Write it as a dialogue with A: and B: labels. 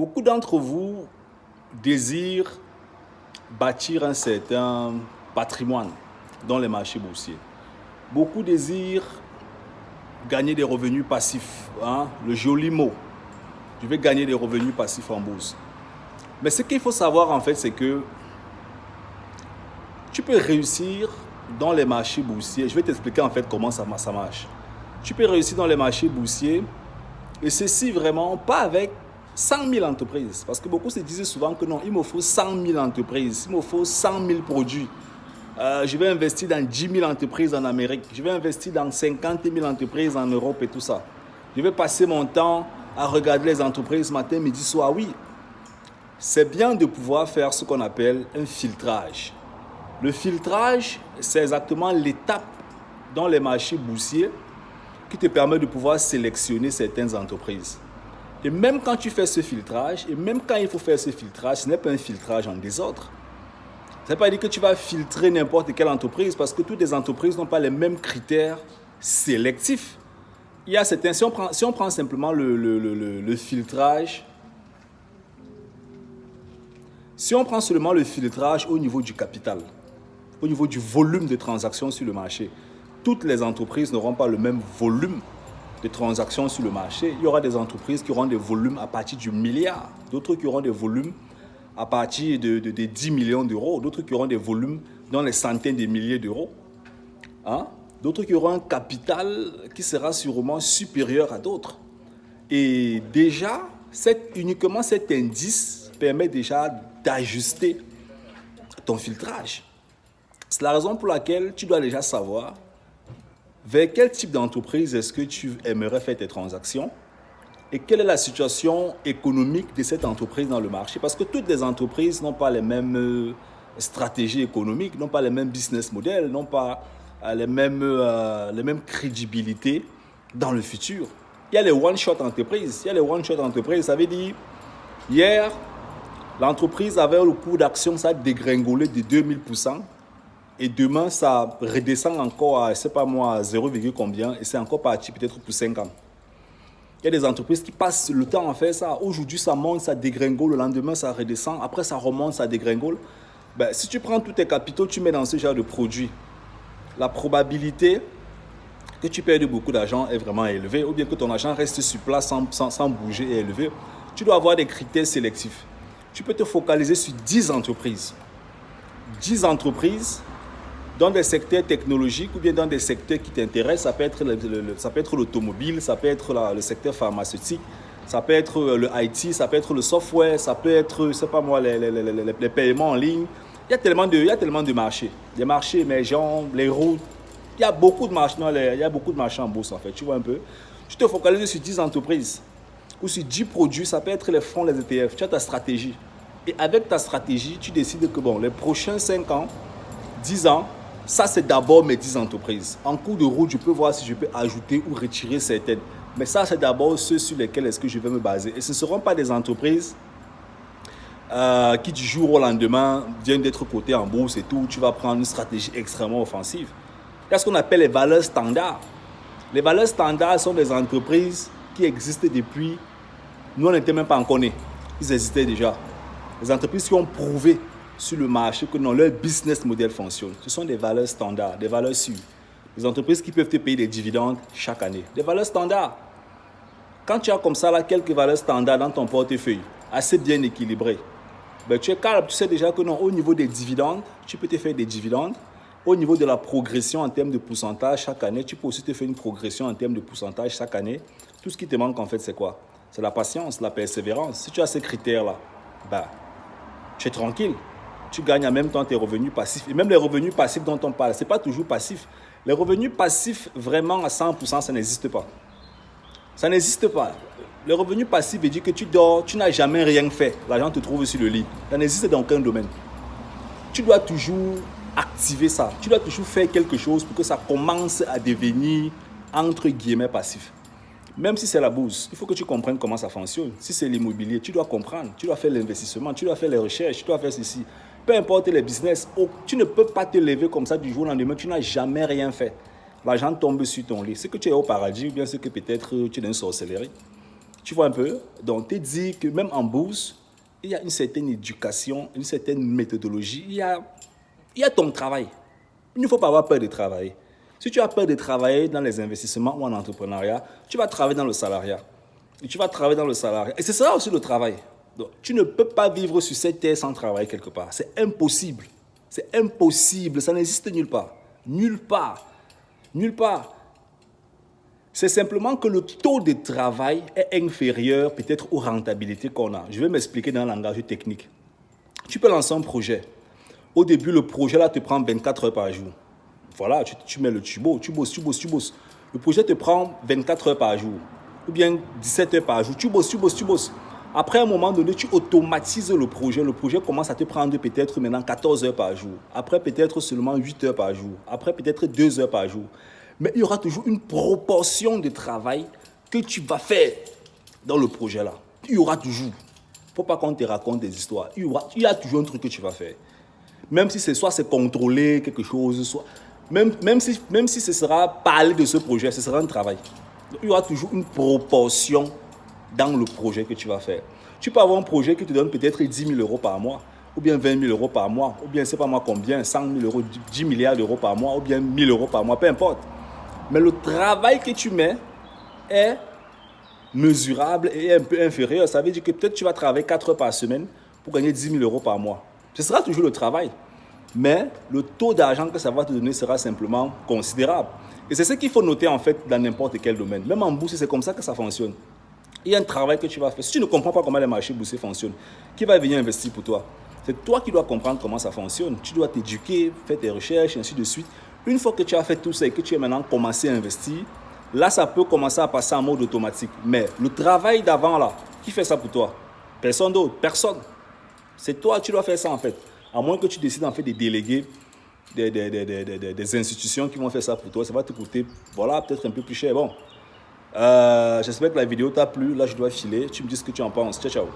A: Beaucoup d'entre vous désirent bâtir un certain patrimoine dans les marchés boursiers. Beaucoup désirent gagner des revenus passifs, le joli mot. Je vais gagner des revenus passifs en bourse. Mais ce qu'il faut savoir en fait, c'est que tu peux réussir dans les marchés boursiers. Je vais t'expliquer en fait comment ça marche. Tu peux réussir dans les marchés boursiers et ceci vraiment pas avec 100 000 entreprises. Parce que beaucoup se disaient souvent que non, il me faut 100 000 entreprises, il me faut 100 000 produits. Je vais investir dans 10 000 entreprises en Amérique, je vais investir dans 50 000 entreprises en Europe et tout ça. Je vais passer mon temps à regarder les entreprises matin, midi, soir. Oui, c'est bien de pouvoir faire ce qu'on appelle un filtrage. Le filtrage, c'est exactement l'étape dans les marchés boursiers qui te permet de pouvoir sélectionner certaines entreprises. Et même quand tu fais ce filtrage, et même quand il faut faire ce filtrage, ce n'est pas un filtrage en désordre. Ça ne veut pas dire que tu vas filtrer n'importe quelle entreprise parce que toutes les entreprises n'ont pas les mêmes critères sélectifs. Il y a certains, si on prend simplement le filtrage, si on prend seulement le filtrage au niveau du capital, au niveau du volume de transactions sur le marché, toutes les entreprises n'auront pas le même volume de transactions sur le marché. Il y aura des entreprises qui auront des volumes à partir du milliard, d'autres qui auront des volumes à partir de 10 millions d'euros, d'autres qui auront des volumes dans les centaines de milliers d'euros, d'autres qui auront un capital qui sera sûrement supérieur à d'autres. Et déjà, uniquement cet indice permet déjà d'ajuster ton filtrage. C'est la raison pour laquelle tu dois déjà savoir vers quel type d'entreprise est-ce que tu aimerais faire tes transactions et quelle est la situation économique de cette entreprise dans le marché. Parce que toutes les entreprises n'ont pas les mêmes stratégies économiques, n'ont pas les mêmes business models, n'ont pas les mêmes crédibilités dans le futur. Il y a les one-shot entreprises. Ça veut dire, hier, l'entreprise avait le cours d'action, ça a dégringolé de 2000%. Et demain, ça redescend encore à, je ne sais pas moi, à 0, combien, et c'est encore parti peut-être pour 5 ans. Il y a des entreprises qui passent le temps à faire ça. Aujourd'hui, ça monte, ça dégringole, le lendemain, ça redescend, après, ça remonte, ça dégringole. Si tu prends tous tes capitaux, tu mets dans ce genre de produit, la probabilité que tu perdes beaucoup d'argent est vraiment élevée, ou bien que ton argent reste sur place sans bouger est élevé. Tu dois avoir des critères sélectifs. Tu peux te focaliser sur 10 entreprises. 10 entreprises dans des secteurs technologiques ou bien dans des secteurs qui t'intéressent. Ça peut être l'automobile, ça peut être le secteur pharmaceutique, ça peut être le IT, ça peut être le software, ça peut être, je ne sais pas moi, les paiements en ligne. Il y a tellement de marchés. Les marchés émergents, les routes. Il y a beaucoup de marchés en bourse en fait. Tu vois un peu. Tu te focalises sur 10 entreprises ou sur 10 produits. Ça peut être les fonds, les ETF. Tu as ta stratégie. Et avec ta stratégie, tu décides que les prochains 5 ans, 10 ans, ça c'est d'abord mes 10 entreprises. En cours de route, je peux voir si je peux ajouter ou retirer certaines. Mais ça c'est d'abord ceux sur lesquels est-ce que je vais me baser. Et ce ne seront pas des entreprises qui du jour au lendemain viennent d'être cotées en bourse et tout. Tu vas prendre une stratégie extrêmement offensive. Il y a ce qu'on appelle les valeurs standards. Les valeurs standards sont des entreprises qui existent depuis... Nous, on n'était même pas encore nés. Ils existaient déjà. Les entreprises qui ont prouvé sur le marché que non, leur business model fonctionne. Ce sont des valeurs standards, des valeurs sûres. Des entreprises qui peuvent te payer des dividendes chaque année. Des valeurs standards. Quand tu as comme ça là, quelques valeurs standards dans ton portefeuille, assez bien équilibrées, tu es calme, tu sais déjà que non, au niveau des dividendes, tu peux te faire des dividendes. Au niveau de la progression en termes de pourcentage chaque année, tu peux aussi te faire une progression en termes de pourcentage chaque année. Tout ce qui te manque en fait, c'est quoi? C'est la patience, la persévérance. Si tu as ces critères-là, tu es tranquille. Tu gagnes en même temps tes revenus passifs. Et même les revenus passifs dont on parle, ce n'est pas toujours passif. Les revenus passifs, vraiment à 100%, ça n'existe pas. Ça n'existe pas. Le revenu passif veut dire que tu dors, tu n'as jamais rien fait. L'argent te trouve sur le lit. Ça n'existe dans aucun domaine. Tu dois toujours activer ça. Tu dois toujours faire quelque chose pour que ça commence à devenir, entre guillemets, passif. Même si c'est la bourse, il faut que tu comprennes comment ça fonctionne. Si c'est l'immobilier, tu dois comprendre. Tu dois faire l'investissement, tu dois faire les recherches, tu dois faire ceci. Peu importe les business, tu ne peux pas te lever comme ça du jour au lendemain. Tu n'as jamais rien fait. L'argent tombe sur ton lit. C'est que tu es au paradis ou bien c'est que peut-être tu es dans une sorcellerie. Tu vois un peu? Donc, tu dis que même en bourse, il y a une certaine éducation, une certaine méthodologie. Il y a ton travail. Il ne faut pas avoir peur de travailler. Si tu as peur de travailler dans les investissements ou en entrepreneuriat, tu vas travailler dans le salariat. Et tu vas travailler dans le salariat. Et ce sera aussi le travail. Donc, tu ne peux pas vivre sur cette terre sans travailler quelque part. C'est impossible. C'est impossible. Ça n'existe nulle part. Nulle part. Nulle part. C'est simplement que le taux de travail est inférieur peut-être aux rentabilités qu'on a. Je vais m'expliquer dans un langage technique. Tu peux lancer un projet. Au début, le projet là te prend 24 heures par jour. Voilà, tu mets le turbo, tu bosses. Le projet te prend 24 heures par jour. Ou bien 17 heures par jour. Tu bosses. Après, à un moment donné, tu automatises le projet. Le projet commence à te prendre peut-être maintenant 14 heures par jour. Après, peut-être seulement 8 heures par jour. Après, peut-être 2 heures par jour. Mais il y aura toujours une proportion de travail que tu vas faire dans le projet là. Il y aura toujours. Il ne faut pas qu'on te raconte des histoires. Il y a toujours un truc que tu vas faire. Même si c'est contrôler quelque chose, soit, même si ce sera parler de ce projet, ce sera un travail. Donc, il y aura toujours une proportion dans le projet que tu vas faire. Tu peux avoir un projet qui te donne peut-être 10 000 euros par mois, ou bien 20 000 euros par mois, ou bien, je ne sais pas moi combien, 100 000 euros, 10 milliards d'euros par mois, ou bien 1 000 euros par mois, peu importe. Mais le travail que tu mets est mesurable et un peu inférieur. Ça veut dire que peut-être tu vas travailler 4 heures par semaine pour gagner 10 000 euros par mois. Ce sera toujours le travail. Mais le taux d'argent que ça va te donner sera simplement considérable. Et c'est ce qu'il faut noter en fait dans n'importe quel domaine. Même en bourse, c'est comme ça que ça fonctionne. Il y a un travail que tu vas faire. Si tu ne comprends pas comment les marchés boursiers fonctionnent, qui va venir investir pour toi? C'est toi qui dois comprendre comment ça fonctionne. Tu dois t'éduquer, faire tes recherches, ainsi de suite. Une fois que tu as fait tout ça et que tu as maintenant commencé à investir, là, ça peut commencer à passer en mode automatique. Mais le travail d'avant, là, qui fait ça pour toi? Personne d'autre, personne. C'est toi, tu dois faire ça en fait. À moins que tu décides en fait de déléguer des institutions qui vont faire ça pour toi. Ça va te coûter, voilà, peut-être un peu plus cher. Bon, j'espère que la vidéo t'a plu. Là, je dois filer. Tu me dis ce que tu en penses. Ciao, ciao.